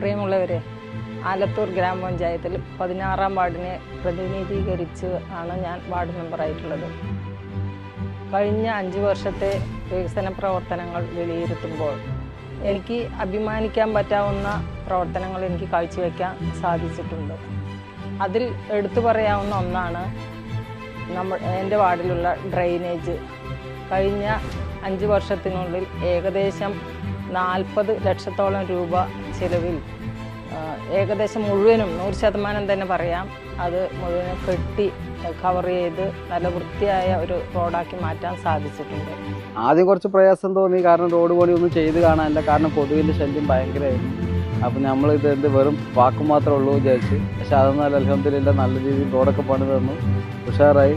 പ്രിയമുള്ളവരെ, ആലത്തൂർ ഗ്രാമപഞ്ചായത്തിൽ 16-ാം വാർഡിനെ പ്രതിനിധീകരിച്ച് ആണ് ഞാൻ വാർഡ് മെമ്പറായിട്ടുള്ളത്. കഴിഞ്ഞ 5 വർഷത്തെ വികസന പ്രവർത്തനങ്ങൾ വിലയിരുത്തുമ്പോൾ എനിക്ക് അഭിമാനിക്കാൻ പറ്റാവുന്ന പ്രവർത്തനങ്ങൾ എനിക്ക് കാഴ്ചവെക്കാൻ സാധിച്ചിട്ടുണ്ട്. അതിൽ എടുത്തു പറയാവുന്ന ഒന്നാണ് എൻ്റെ വാർഡിലുള്ള ഡ്രെയിനേജ്. കഴിഞ്ഞ 5 വർഷത്തിനുള്ളിൽ ഏകദേശം 40 ലക്ഷത്തോളം രൂപ ചിലവിൽ ഏകദേശം മുഴുവനും 100% തന്നെ പറയാം, അത് മുഴുവനും കെട്ടി കവർ ചെയ്ത് നല്ല വൃത്തിയായ ഒരു റോഡാക്കി മാറ്റാൻ സാധിച്ചിട്ടുണ്ട്. ആദ്യം കുറച്ച് പ്രയാസം തോന്നി, കാരണം റോഡ് പണി ഒന്നും ചെയ്ത് കാണാനില്ല, കാരണം കൊതുകിൻ്റെ ശല്യം ഭയങ്കരമായിരുന്നു. അപ്പം നമ്മളിത് എന്ത് വെറും വാക്ക് മാത്രമേ ഉള്ളൂ വിചാരിച്ച്. പക്ഷെ അതൊന്നും അൽഹംദുലില്ലാ നല്ല രീതിയിൽ റോഡൊക്കെ പണി തന്നു, ഉഷാറായി.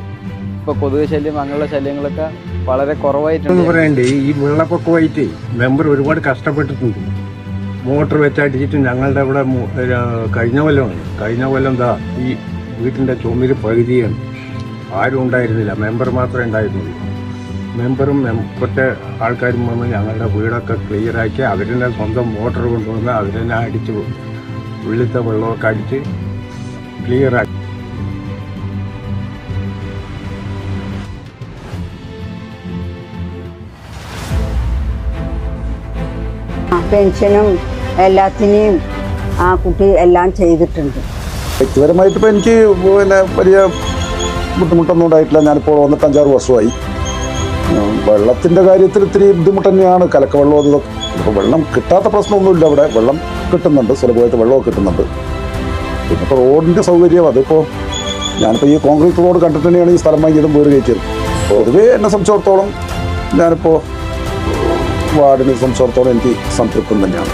ഇപ്പോൾ കൊതുക് ശല്യം അങ്ങനെയുള്ള ശല്യങ്ങളൊക്കെ വളരെ കുറവായിട്ടുണ്ട്. പറയണ്ടേ, ഈ വെള്ളപ്പൊക്കമായിട്ട് മെമ്പർ ഒരുപാട് കഷ്ടപ്പെട്ടിട്ടുണ്ട്. മോട്ടർ വെച്ചടിച്ചിട്ട് ഞങ്ങളുടെ ഇവിടെ കഴിഞ്ഞ കൊല്ലം എന്താ ഈ വീട്ടിൻ്റെ ചുമര് പകുതിയാണ്. ആരും ഉണ്ടായിരുന്നില്ല, മെമ്പർ മാത്രമേ ഉണ്ടായിരുന്നുള്ളൂ. മെമ്പറും കുറച്ച് ആൾക്കാരും വന്ന് ഞങ്ങളുടെ വീടൊക്കെ ക്ലിയറാക്കി അവരെന്നെ സ്വന്തം മോട്ടർ കൊണ്ടുവന്ന് അവരെന്നെ അടിച്ച് ഉള്ളിലത്തെ വെള്ളമൊക്കെ അടിച്ച് ക്ലിയറാക്കി. പെൻഷനും എല്ലാത്തിനെയും ആ കുട്ടി എല്ലാം ചെയ്തിട്ടുണ്ട്. വ്യക്തിപരമായിട്ട് ഇപ്പോൾ എനിക്ക് വലിയ ബുദ്ധിമുട്ടൊന്നും ഉണ്ടായിട്ടില്ല. ഞാനിപ്പോൾ വന്നിട്ട് 5-6 വർഷമായി. വെള്ളത്തിൻ്റെ കാര്യത്തിൽ ഇത്തിരി ബുദ്ധിമുട്ട് തന്നെയാണ്. കലക്കവെള്ളം അത് ഇപ്പോൾ വെള്ളം കിട്ടാത്ത പ്രശ്നമൊന്നുമില്ല. ഇവിടെ വെള്ളം കിട്ടുന്നുണ്ട്, സുലഭമായിട്ട് വെള്ളമൊക്കെ കിട്ടുന്നുണ്ട്. പിന്നെ ഇപ്പോൾ റോഡിൻ്റെ സൗകര്യം അതിപ്പോൾ ഞാനിപ്പോൾ ഈ കോൺക്രീറ്റ് റോഡ് കണ്ടിട്ട് തന്നെയാണ് ഈ സ്ഥലം വാങ്ങിയതും വീട് കയറ്റിയത്. പൊതുവേ എന്നെ സംബന്ധിച്ചിടത്തോളം ഞാനിപ്പോൾ വാർഡിനെ സംബന്ധിച്ചിടത്തോളം എനിക്ക് സംതൃപ്തം തന്നെയാണ്.